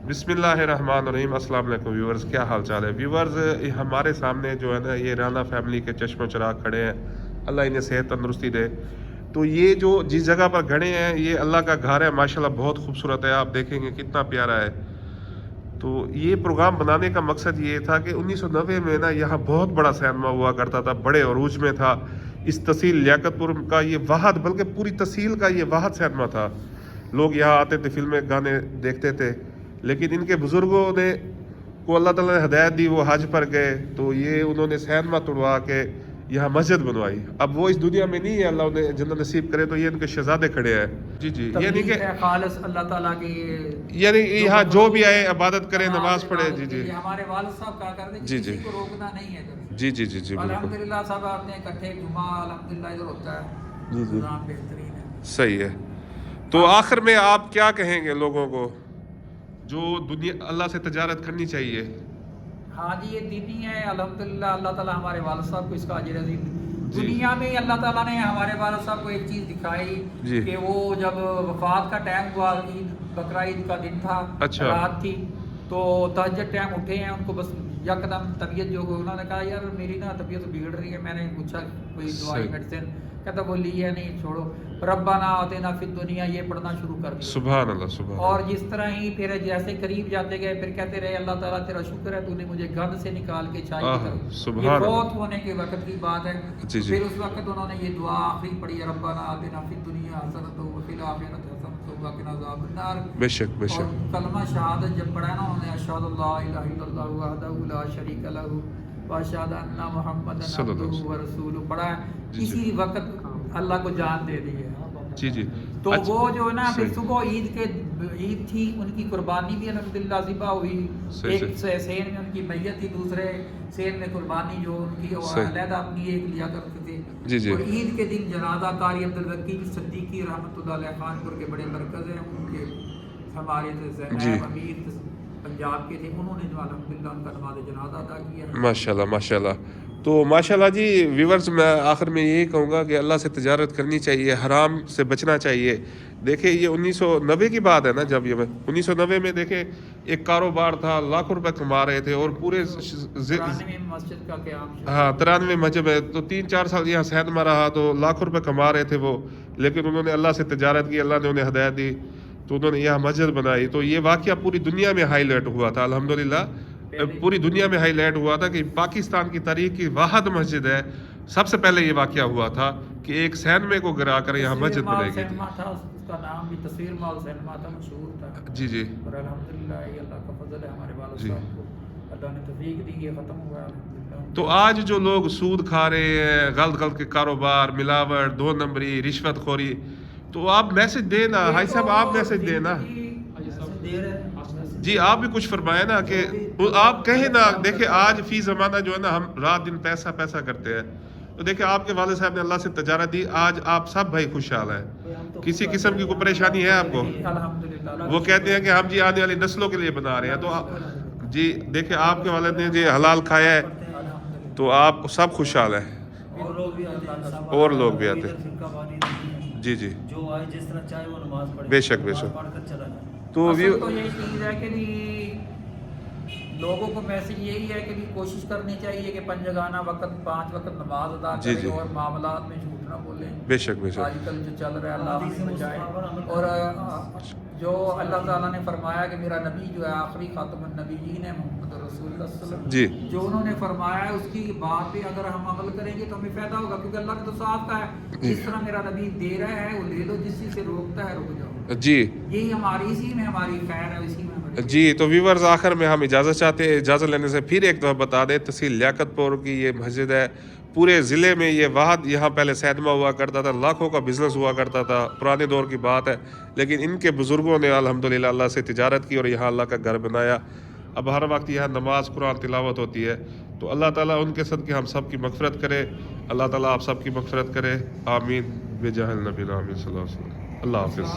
बिस्मिल्लाहिर्रहमानिर्रहीम। अस्सलाम वालेकुम व्यूवर्स, क्या हाल चाल है व्यूवर्स। हमारे सामने जो है ना ये राना फैमिली के चश्मो चिराग खड़े हैं, अल्लाह इन्हें सेहत तंदुरुस्ती दे। तो ये जो जिस जगह पर खड़े हैं ये अल्लाह का घर है, माशाल्लाह बहुत खूबसूरत है, आप देखेंगे कितना प्यारा है। तो ये प्रोग्राम बनाने का मकसद ये था कि 1990 में ना यहाँ बहुत बड़ा सिनेमा हुआ करता था, बड़े अरूज में था। इस तहसील लियाकतपुर का ये वाहद, बल्कि पूरी तहसील का ये वाहद सिनेमा था। लोग यहाँ आते थे, फिल्में गाने देखते थे। लेकिन इनके बुज़ुर्गों ने को अल्लाह ताला ने हदायत दी, वो हज पर गए तो ये उन्होंने सिनेमा तुड़वा के यहाँ मस्जिद बनवाई। अब वो इस दुनिया में नहीं है, अल्लाह उन्हें जन्नत नसीब करे। तो ये इनके शहजादे खड़े हैं। जी जी, यानी कि खालिस अल्लाह ताला की, यानी यहाँ जो भी आए इबादत करे, नमाज पढ़े। जी जी, हमारे वालिद साहब कहा करते जी किसी जी, को रोकना नहीं है कभी। जी जी जी जी, बिल्कुल अल्हम्दुलिल्लाह साहब आपने इकट्ठे जुमा अल्हम्दुलिल्लाह इधर होता है, जी जी, निज़ाम बेहतरीन है। सही है। तो आखिर में आप क्या कहेंगे लोगों को जो दुनिया अल्लाह से तजारत करनी चाहिए? हाँ जी, ये दीनी है अल्हम्दुलिल्लाह। अल्लाह ताला हमारे वालिद साहब को इसका अजर अज़ीम। जी। दुनिया में ही अल्लाह ताला ने हमारे वालिद साहब को एक चीज़ दिखाई जी। कि वो जब वफात का टाइम हुआ, ईद बकरा ईद का दिन था, अच्छा। रात थी, तो तहज्जुद टाइम उठे हैं, उनको बस यकदम तबीयत जो हो, उन्होंने कहा यार मेरी ना तबीयत बिगड़ रही है। मैंने पूछा कोई दवाई सही। मेडिसिन, कहता वो ली है नहीं, छोड़ो। रब्बाना आतिना फिद दुनिया ये पढ़ना शुरू कर दिया। सुभान अल्लाह, सुभान और अल्लाह। जिस तरह ही फिर जैसे करीब जाते गए, फिर कहते रहे अल्लाह ताला तेरा शुक्र है तूने मुझे गंद से निकाल के छाई की तरफ। सुभान ये अल्लाह। बहुत होने के वक्त की बात है। जी जी, फिर उस वक्त उन्होंने ये दुआ आखिरी पढ़ी, रब्बाना आतिना फिद दुनिया हसनतन व फिल आखिरति हसनतन व क़िना अज़ाबन्नार। बेशक और बेशक। कलमा शहादत जब पढ़ा ना उन्होंने, अशहदु अल्ला इलाहा इल्लल्लाहु वहदहु ला शरीका लहू व अशहदु अन्ना मुहम्मदन अब्दुहु व रसूलुहु पढ़ा। जी, इसी वक्त अल्लाह को जान दे दी है। जी जी, तो अच्छा, वो जो है ना फिर सही। सुबह ईद थी, उनकी कुर्बानी भी अल्हम्दुलिल्लाह ज़िबा हुई। सही, एक सेन में उनकी मैयत थी, दूसरे सेन में कुर्बानी जो उनकी सही। अलहदा अपनी एक लिया करते थे। जी जी, और ईद के दिन जनाजा कारी अब्दुल वकील सिद्दीकी रहमतुल्लाह अलैह खानपुर के बड़े मरकज़ हैं, उनके हमारे जी। अमीर पंजाब के थे, उन्होंने जो अल्हम्दुलिल्लाह उनका नमाज जनाजा अदा किया। माशाल्लाह माशाल्लाह। तो माशाल्लाह जी व्यूवर्स, मैं आखिर में यही कहूँगा कि अल्लाह से तजारत करनी चाहिए, हराम से बचना चाहिए। देखिए ये 1990 की बात है ना, जब ये 1990 में देखें एक कारोबार था, लाखों रुपए कमा रहे थे और पूरे में मस्जिद का क़याम शुरू। हाँ 93 मजहब है, तो 3-4 साल यहाँ सिनेमा रहा तो लाखों रुपए कमा रहे थे वो। लेकिन उन्होंने अल्लाह से तजारत की, अल्लाह ने उन्हें हदायत दी तो उन्होंने यहाँ मस्जिद बनाई। तो ये वाक़या पूरी दुनिया में हाईलाइट हुआ था, अल्हम्दुलिल्लाह पूरी दुनिया में हाईलाइट हुआ था कि पाकिस्तान की तारीख की वाहिद मस्जिद है। सबसे पहले ये वाक़या हुआ था कि एक सिनेमा को गिरा कर यहाँ मस्जिद बनाई गई थी। था, उसका नाम भी तस्वीर माल सिनेमा था, मशहूर था। जी जी, और अल्हम्दुलिल्लाह ये अल्लाह का फजल है, हमारे वालिद जी। साहब को अल्लाह ने तौफीक दी, ये ख़त्म हुआ अल्हम्दुलिल्लाह। तो आज जो लोग सूद खा रहे हैं, गलत गलत के कारोबार, मिलावट, 2 नंबरी, रिश्वतखोरी, तो आप मैसेज देना भाई साहब, आप मैसेज देना जी। आप भी कुछ फरमाए ना कि आप कहें ना। देखिए आज फी ज़माना जो है ना, हम रात दिन पैसा पैसा करते हैं। तो देखिए आपके वालिद साहब ने अल्लाह से तजारत दी, आज आप सब भाई खुशहाल हैं, किसी किस्म की कोई परेशानी है आपको? अल्हम्दुलिल्लाह। वो कहते हैं कि हम जी आने वाली नस्लों के लिए बना रहे हैं। तो जी देखिए आपके वालिद ने जी हलाल खाया है तो आप सब खुशहाल है। और लोग भी आते हैं। जी जी, जो आए जिस तरह चाहे वो नमाज पढ़े, बेशक नमाज बेशक। पढ़कर चला जाए। तो असल तो यही चीज़ है कि लोगों को मैसेज यही है कि कोशिश करनी चाहिए कि पंजगाना वक्त 5 वक्त नमाज अदा जी, जी। करें और मामलात में झूठ ना बोलें। बेशक बेशक। आजकल जो चल रहा है अल्लाह हमें बचाए। और जो अल्लाह ताला ने फरमाया कि मेरा नबी जो है आखिरी खातमुन नबीयीन है, मोहम्मद रसूलुल्लाह सल्लल्लाहु अलैहि जी वसल्लम, जो उन्होंने फरमाया है उसकी बात पे अगर हम अमल करेंगे तो हमें फायदा होगा, क्योंकि अल्लाह ने तो साफ कहा है जिस तरह मेरा नबी दे रहा है वो ले लो, जिस चीज़ से रोकता है रुक जाओ। जी यही हमारी, इसी में हमारी खैर है, इसी में हमारी। जी। तो व्यूवर्स आखिर में हम इजाज़त चाहते हैं। इजाज़त लेने से फिर एक दफ़ा बता दें, तहसील लियाकतपुर की ये मस्जिद है। पूरे ज़िले में ये वाहद यहाँ पहले सिनेमा हुआ करता था, लाखों का बिज़नेस हुआ करता था, पुराने दौर की बात है। लेकिन इनके बुज़ुर्गों ने अल्हम्दुलिल्लाह अल्लाह से तिजारत की और यहाँ अल्लाह का घर बनाया। अब हर वक्त यहाँ नमाज कुरान तिलावत होती है। तो अल्लाह ताला उनके सदक़े हम सब की मग़फ़िरत करे। अल्लाह ताला आप सब की मग़फ़िरत करे, आमीन बेजाहिल नबी आमीन सल्लल्लाहु अलैहि वसल्लम। अल्लाह हाफ़िज़।